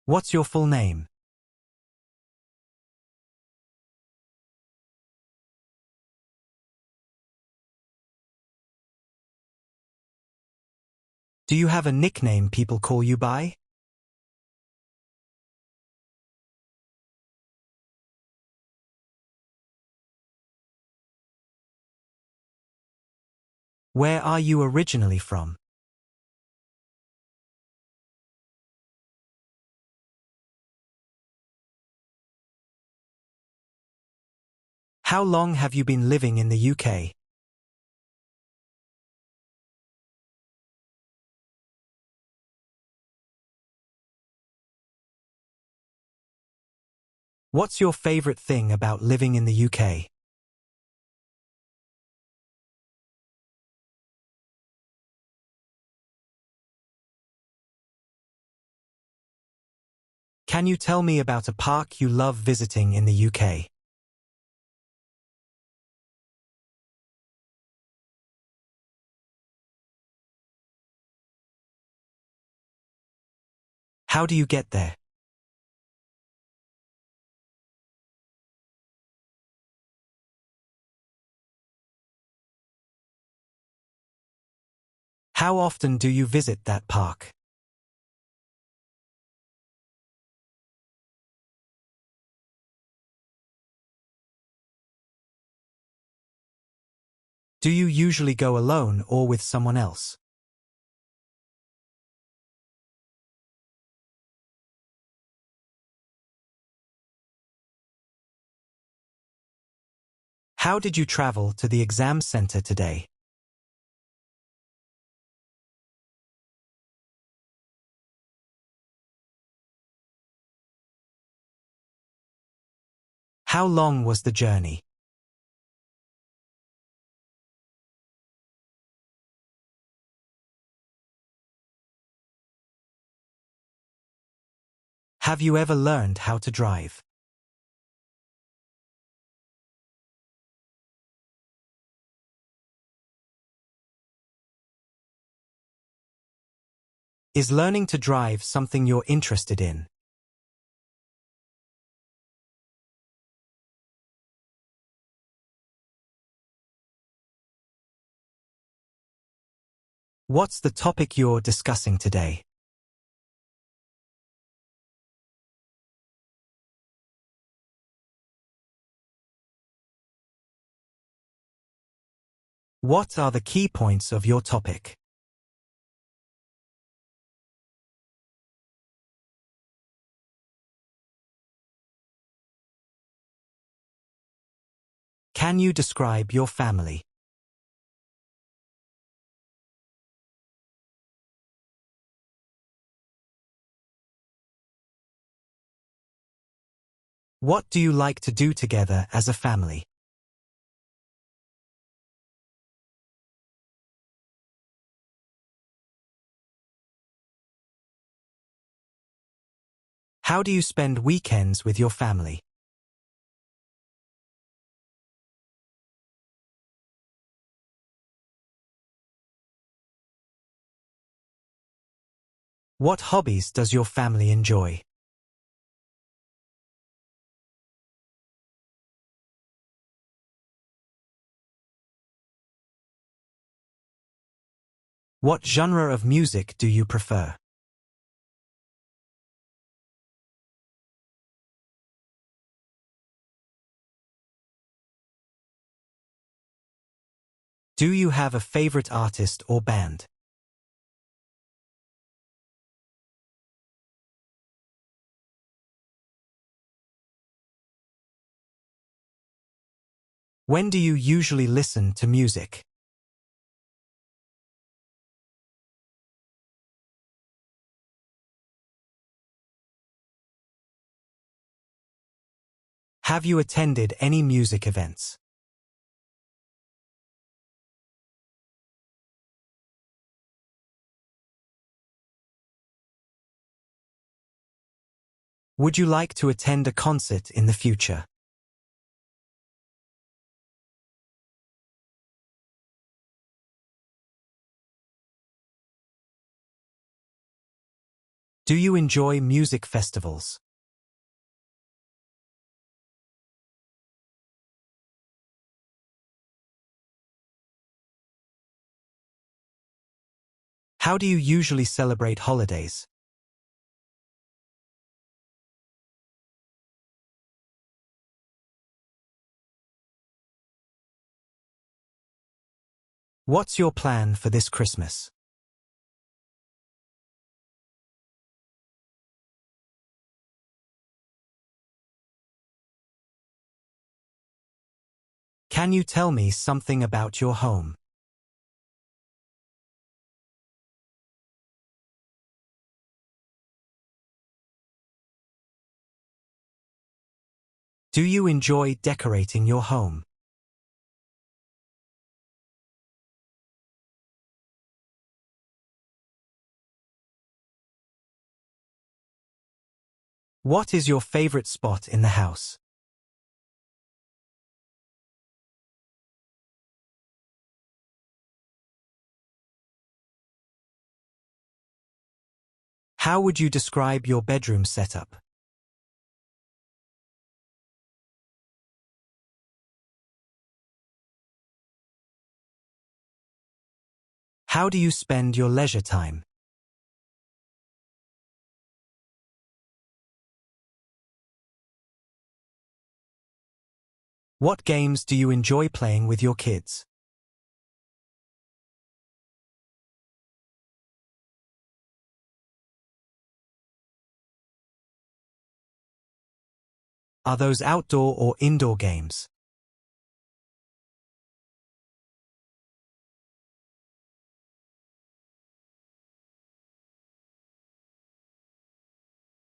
What's your full name? Do you have a nickname people call you by? Where are you originally from? How long have you been living in the UK? What's your favorite thing about living in the UK? Can you tell me about a park you love visiting in the UK? How do you get there? How often do you visit that park? Do you usually go alone or with someone else? How did you travel to the exam center today? How long was the journey? Have you ever learned how to drive? Is learning to drive something you're interested in? What's the topic you're discussing today? What are the key points of your topic? Can you describe your family? What do you like to do together as a family? How do you spend weekends with your family? What hobbies does your family enjoy? What genre of music do you prefer? Do you have a favorite artist or band? When do you usually listen to music? Have you attended any music events? Would you like to attend a concert in the future? Do you enjoy music festivals? How do you usually celebrate holidays? What's your plan for this Christmas? Can you tell me something about your home? Do you enjoy decorating your home? What is your favorite spot in the house? How would you describe your bedroom setup? How do you spend your leisure time? What games do you enjoy playing with your kids? Are those outdoor or indoor games?